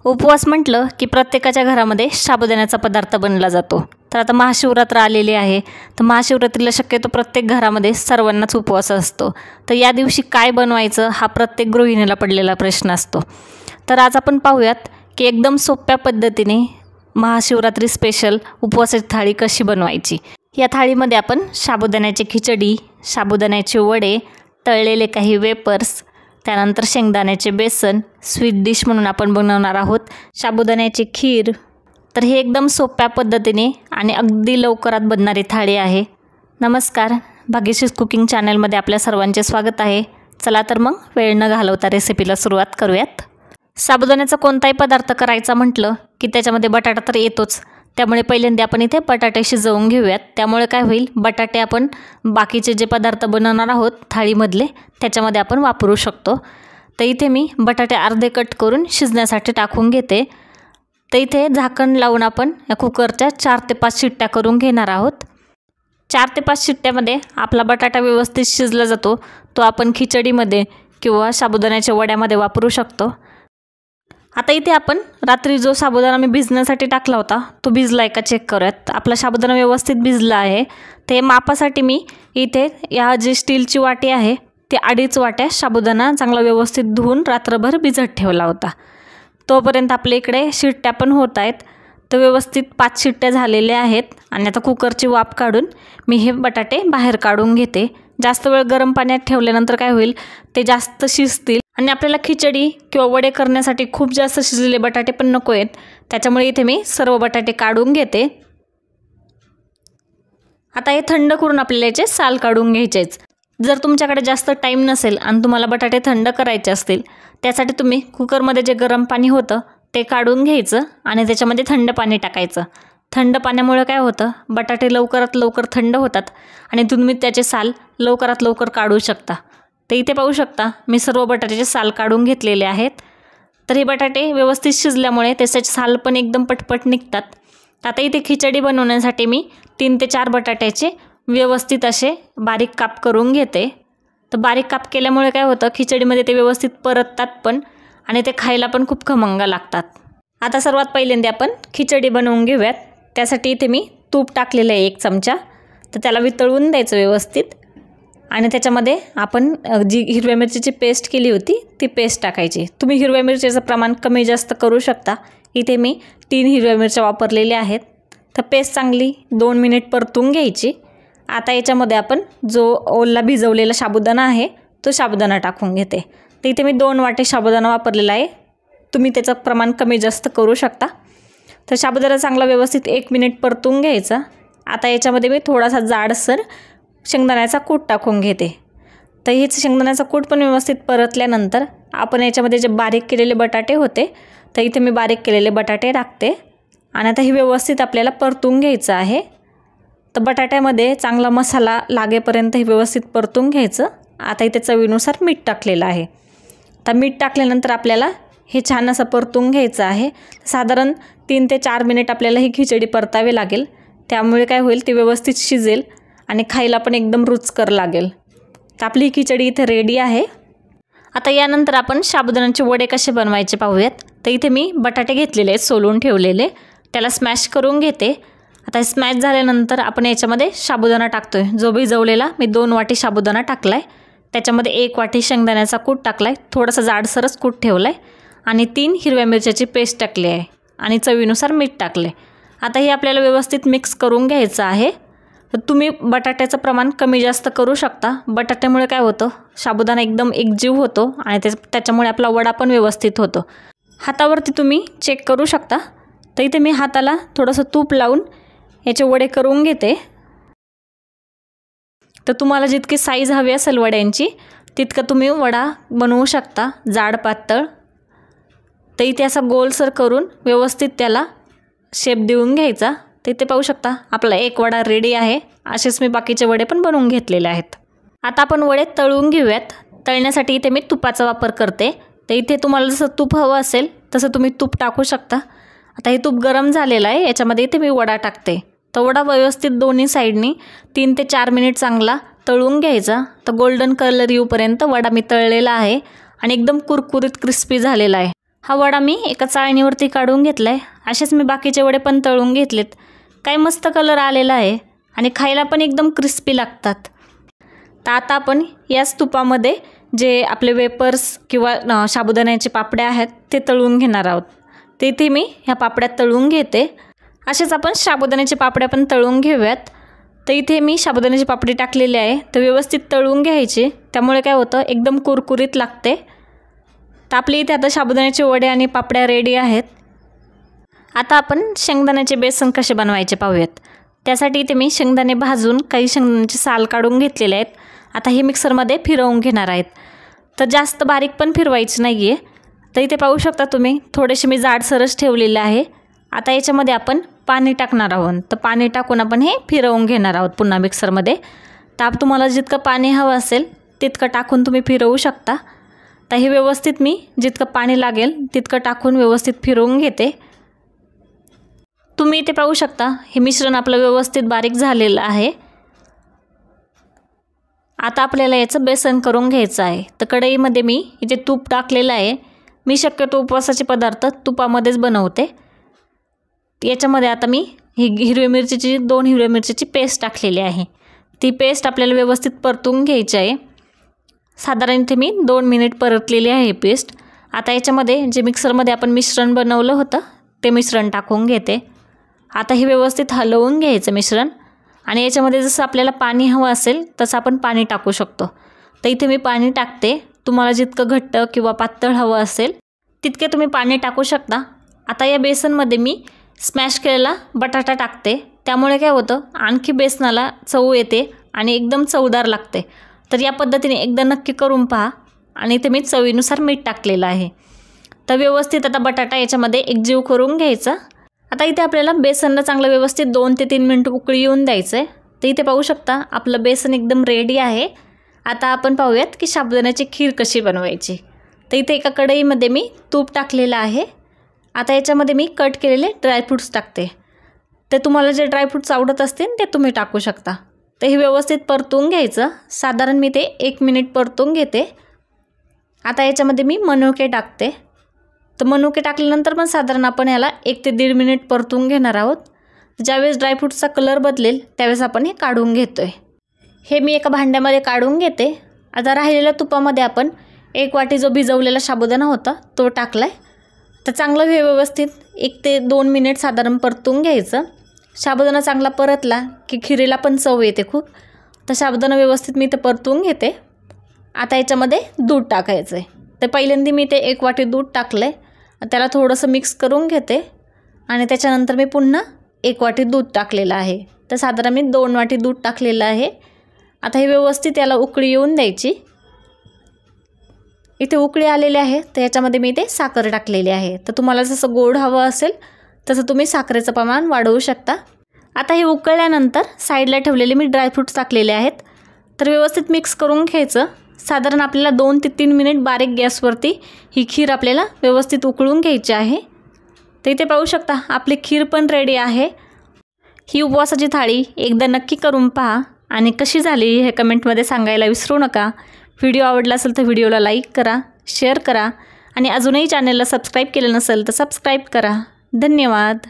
उपवास म्हटलं की प्रत्येकाच्या घरामध्ये साबुदाण्याचा पदार्थ बनला जातो। तर आता महाशिवरात्र आलेली आहे, तर महाशिवरात्रीला शक्यतो प्रत्येक घरामध्ये सर्वांनाच उपवास असतो। तर या दिवशी काय बनवायचं हा प्रत्येक गृहिणीला पडलेला प्रश्न असतो। तर आज आपण पाहूयात की एकदम सोप्या पद्धतीने महाशिवरात्री स्पेशल उपवासाची थाळी कशी बनवायची। या थाळीमध्ये आपण साबुदाण्याची खिचडी, साबुदाण्याचे वडे, तळलेले काही वेपर्स, त्यानंतर शेंगदाण्याचे बेसन, स्वीट डिश म्हणून आपण बनवणार आहोत साबुदाण्याची खीर। तर हे एकदम सोप्या पद्धतीने आणि अगदी लवकरात बनणारी थाळी आहे। नमस्कार, भाग्यश्री कुकिंग चॅनलमध्ये आपल्या सर्वांचे स्वागत आहे। चला तर मग वेळ न घालवता रेसिपीला सुरुवात करूयात। साबुदाण्याचा कोणताही पदार्थ करायचा म्हटलं की त्याच्यामध्ये बटाटा तर येतोच, त्यामुळे पहिल्यांदा आपण इथे बटाटे शिजवून घेऊयात। त्यामुळे काय होईल, बटाटे आपण बाकीचे जे पदार्थ बनवणार आहोत थाळीमधले त्याच्यामध्ये आपण वापरू शकतो। तर इथे मी बटाटे अर्धे कट करून शिजण्यासाठी टाकून घेते। तर इथे झाकण लावून आपण या कुकरच्या 4 ते 5 शिट्ट्या करून घेणार आहोत। 4 ते 5 शिट्ट्यामध्ये आपला बटाटा व्यवस्थित शिजला जातो, तो आपण खिचडीमध्ये किंवा साबुदाण्याच्या वड्यामध्ये वापरू शकतो। आता इथे आपण रात्री जो साबुदाणा मी भिजण्यासाठी टाकला होता तो भिजला आहे का चेक करूयात। आपला साबुदाणा व्यवस्थित भिजला आहे। ते मापासाठी मी इथे या जी स्टीलची वाटी आहे ती 2.5 वाट्या साबुदाणा चांगला व्यवस्थित धुवून रात्रभर भिजत ठेवला होता। तोपर्यंत आपल्या इकडे शिट्ट्या पण होत आहेत। तर व्यवस्थित 5 शिट्ट्या झालेल्या आहेत आणि आता कुकरची वाफ काढून मी हे बटाटे बाहेर काढून घेते। जास्त वेळ गरम पाण्यात ठेवल्यानंतर काय होईल, ते जास्त शिजतील आणि आपल्याला खिचडी किंवा वडे करण्यासाठी खूप जास्त शिजलेले बटाटे पण नको आहेत। त्याच्यामुळे इथे मी सर्व बटाटे काढून घेते। आता हे थंड करून आपल्याला याचे साल काढून घ्यायचेच। जर तुमच्याकडे जास्त टाईम नसेल आणि तुम्हाला बटाटे थंड करायचे असतील, त्यासाठी तुम्ही कुकरमध्ये जे गरम पाणी होतं ते काढून घ्यायचं आणि त्याच्यामध्ये थंड पाणी टाकायचं। थंड पाण्यामुळे काय होतं, बटाटे लवकरात लवकर थंड होतात आणि तुम्ही त्याचे साल लवकरात लवकर काढू शकता। तर इथे पाहू शकता मी सर्व बटाट्याचे साल काढून घेतलेले आहेत। तर हे बटाटे व्यवस्थित शिजल्यामुळे त्याचे साल पण एकदम पटपट निघतात। आता इथे खिचडी बनवण्यासाठी मी 3 ते 4 बटाट्याचे व्यवस्थित असे बारीक काप करून घेते। तर बारीक काप केल्यामुळे काय होतं, खिचडीमध्ये ते व्यवस्थित परततात पण आणि ते खायला पण खूप खमंग लागतात। आता सर्वात पहिल्यांदा आपण खिचडी बनवून घेऊयात। त्यासाठी इथे मी तूप टाकलेलं आहे 1 चमचा। तर त्याला वितळवून द्यायचं व्यवस्थित आणि त्याच्यामध्ये आपण जी हिरव्या मिरचीची पेस्ट केली होती ती पेस्ट टाकायची। तुम्ही हिरव्या मिरचीचं प्रमाण कमी जास्त करू शकता। इथे मी 3 हिरव्या मिरच्या वापरलेल्या आहेत। तर पेस्ट चांगली 2 मिनिट परतून घ्यायची। आता याच्यामध्ये आपण जो ओला भिजवलेला साबुदाणा आहे तो साबुदाणा टाकून घेते। तर इथे मी 2 वाटे साबुदाणा वापरलेला आहे, तुम्ही त्याचं प्रमाण कमी जास्त करू शकता। तर साबुदाणा चांगला व्यवस्थित 1 मिनिट परतून घ्यायचा। आता याच्यामध्ये मी थोडासा जाडसर शेंगदाण्याचा कूट टाकून घेते। तर हेच शेंगदाण्याचा कूट पण व्यवस्थित परतल्यानंतर आपण याच्यामध्ये जे बारीक केलेले बटाटे होते, तर इथे मी बारीक केलेले बटाटे टाकते आणि आता हे व्यवस्थित आपल्याला परतून घ्यायचं आहे। तर बटाट्यामध्ये चांगला मसाला लागेपर्यंत हे व्यवस्थित परतून घ्यायचं। आता इथे चवीनुसार मीठ टाकलेलं आहे। तर मीठ टाकल्यानंतर आपल्याला हे छान असं परतून घ्यायचं आहे। साधारण 3 ते 4 मिनिट आपल्याला ही खिचडी परतावी लागेल, त्यामुळे काय होईल, ती व्यवस्थित शिजेल आणि खायला पण एकदम रुचकर लागेल। तर आपली खिचडी इथे रेडी आहे। आता यानंतर आपण साबुदाण्याचे वडे कसे बनवायचे पाहूयात। तर इथे मी बटाटे घेतलेले आहेत सोलून ठेवलेले, त्याला स्मॅश करून घेते। आता स्मॅश झाल्यानंतर आपण याच्यामध्ये साबुदाणा टाकतोय, जो भिजवलेला मी 2 वाटी साबुदाणा टाकला आहे। त्याच्यामध्ये 1 वाटी शेंगदाण्याचा कूट टाकला आहे, थोडासा जाडसरच कूट ठेवला आहे आणि 3 हिरव्या मिरच्याची पेस्ट टाकली आहे आणि चवीनुसार मीठ टाकले। आता हे आपल्याला व्यवस्थित मिक्स करून घ्यायचं आहे। तर तुम्ही बटाट्याचं प्रमाण कमी जास्त करू शकता। बटाट्यामुळे काय होतं, साबुदाणा एकदम एकजीव होतो आणि त्याच्यामुळे आपला वडा पण व्यवस्थित होतो। हातावरती तुम्ही चेक करू शकता। तर इथे मी हाताला थोडंसं तूप लावून याचे वडे करून घेते। तर तुम्हाला जितकी साईज हवी असेल वड्यांची तितकं तुम्ही वडा बनवू शकता, जाड पातळ। तर इथे असा गोलसर करून व्यवस्थित त्याला शेप देऊन घ्यायचा। तर इथे पाहू शकता आपला एक वडा रेडी आहे। असेच मी बाकीचे वडे पण बनवून घेतलेले आहेत। आता आपण वडे तळून घेऊयात। तळण्यासाठी इथे मी तुपाचा वापर करते। तर इथे तुम्हाला जसं तूप हवं असेल तसं तुम्ही तूप टाकू शकता। आता हे तूप गरम झालेलं आहे, याच्यामध्ये इथे मी वडा टाकते। तर वडा व्यवस्थित दोन्ही साईडनी 3 ते 4 मिनिट चांगला तळून घ्यायचा। तर गोल्डन कलर येऊपर्यंत वडा मी तळलेला आहे आणि एकदम कुरकुरीत क्रिस्पी झालेला आहे। हा वडा मी एका चाळणीवरती काढून घेतला आहे. असेच मी बाकीचे वडे पण तळून घेतलेत. काय मस्त कलर आलेला आहे आणि खायला पण एकदम क्रिस्पी लागतात. तर आता आपण याच तुपामध्ये जे आपले वेपर्स किंवा साबुदाण्याचे पापड्या आहेत ते तळून घेणार आहोत. ते इथे मी ह्या पापड्या तळून घेते. असेच आपण साबुदाण्याचे पापड्या पण तळून घेऊयात. तर इथे मी साबुदाण्याची पापडी टाकलेली आहे. तर व्यवस्थित तळून घ्यायची, त्यामुळे काय होतं एकदम कुरकुरीत लागते. तर आपली इथे आता साबुदाण्याचे वडे आणि पापड्या रेडी आहेत. आता आपण शेंगदाण्याचे बेसन कसे बनवायचे पाहूयात. त्यासाठी इथे मी शेंगदाणे भाजून काही शेंगदाण्याचे साल काढून घेतलेले आहेत. आता हे मिक्सरमध्ये फिरवून घेणार आहेत. तर जास्त बारीक पण फिरवायची नाही आहे. तर इथे पाहू शकता तुम्ही थोडेसे मी जाडसरच ठेवलेले आहे. आता याच्यामध्ये आपण पाणी टाकणार आहोत. तर पाणी टाकून आपण हे फिरवून घेणार आहोत पुन्हा मिक्सरमध्ये. तर तुम्हाला जितकं पाणी हवं असेल तितकं टाकून तुम्ही फिरवू शकता. तर हे व्यवस्थित मी जितकं पाणी लागेल तितकं टाकून व्यवस्थित फिरवून घेते. तुम्ही इथे पाहू शकता हे मिश्रण आपलं व्यवस्थित बारीक झालेलं आहे. आता आपल्याला याचं बेसन करून घ्यायचं आहे. तर कढईमध्ये मी इथे तूप टाकलेलं आहे. मी शक्यतो उपवासाचे पदार्थ तुपामध्येच बनवते. याच्यामध्ये आता मी ही दोन हिरव्या मिरचीची पेस्ट टाकलेली आहे. ती पेस्ट आपल्याला व्यवस्थित परतून घ्यायची आहे. साधारण इथे मी 2 मिनिट परतलेली आहे पेस्ट. आता याच्यामध्ये जे मिक्सरमध्ये आपण मिश्रण बनवलं होतं ते मिश्रण टाकून घेते. आता हे व्यवस्थित हलवून घ्यायचं मिश्रण आणि याच्यामध्ये जसं आपल्याला पाणी हवं असेल तसं आपण पाणी टाकू शकतो. तर इथे मी पाणी टाकते. तुम्हाला जितकं घट्ट किंवा पातळ हवं असेल तितके तुम्ही पाणी टाकू शकता. आता या बेसनमध्ये मी स्मॅश केलेला बटाटा टाकते. त्यामुळे काय होतं आणखी बेसनाला चव येते आणि एकदम चवदार लागते. तर या पद्धतीने एकदा नक्की करून पहा. आणि इथे मी चवीनुसार मीठ टाकलेलं आहे. तर व्यवस्थित आता बटाटा याच्यामध्ये एकजीव करून घ्यायचा. आता इथे आपल्याला बेसनला चांगलं व्यवस्थित 2 ते 3 मिनिट उकळी येऊन द्यायचं आहे. तर इथे पाहू शकता आपलं बेसन एकदम रेडी आहे. आता आपण पाहूयात की साबुदाण्याची खीर कशी बनवायची. तर इथे एका कढईमध्ये मी तूप टाकलेलं आहे. आता याच्यामध्ये मी कट केलेले ड्रायफ्रूट्स टाकते. ते तुम्हाला जे ड्रायफ्रूट्स आवडत असतील ते तुम्ही टाकू शकता. तर हे व्यवस्थित परतून घ्यायचं. साधारण मी ते 1 मिनिट परतून घेते. आता याच्यामध्ये मी मनुके टाकते. तर मनुके टाकल्यानंतर पण साधारण आपण याला 1 ते 1.5 मिनिट परतून घेणार आहोत. ज्यावेळेस ड्रायफ्रूट्सचा कलर बदलेल त्यावेळेस आपण हे काढून घेतो आहे. हे मी एका भांड्यामध्ये काढून घेते. आता राहिलेल्या तुपामध्ये आपण 1 वाटी जो भिजवलेला साबुदाणा होता तो टाकला आहे. तर चांगलं हे व्यवस्थित 1 ते 2 मिनिट साधारण परतून घ्यायचं. साबुदाणा चांगला परतला की खिरीला पण चव येते खूप. तर साबुदाणा व्यवस्थित मी ते परतून घेते. आता याच्यामध्ये दूध टाकायचं आहे. तर पहिल्यांदा मी ते 1 वाटी दूध टाकलं आहे. त्याला थोडंसं मिक्स करून घेते आणि त्याच्यानंतर मी पुन्हा 1 वाटी दूध टाकलेलं आहे. तर साधारण मी 2 वाटी दूध टाकलेलं आहे. आता हे व्यवस्थित याला उकळी येऊन द्यायची. इथे उकळी आलेली आहे तर याच्यामध्ये मी ते साखर टाकलेली आहे. तर तुम्हाला जसं गोड हवं असेल तसं तुम्ही साखरेचं प्रमाण वाढवू शकता. आता हे उकळल्यानंतर साईडला ठेवलेले मी ड्रायफ्रूट्स टाकलेले आहेत. तर व्यवस्थित मिक्स करून घ्यायचं. साधारण आपल्याला 2 ते 3 मिनिट बारीक गॅसवरती ही खीर आपल्याला व्यवस्थित उकळून घ्यायची आहे. तर इथे पाहू शकता आपली खीर पण रेडी आहे. ही उपवासाची थाळी एकदा नक्की करून पहा आणि कशी झाली हे कमेंटमध्ये सांगायला विसरू नका. व्हिडिओ आवडला असेल तर व्हिडिओला लाईक करा, शेअर करा आणि अजूनही चॅनलला सबस्क्राईब केलं नसेल तर सबस्क्राईब करा. धन्यवाद.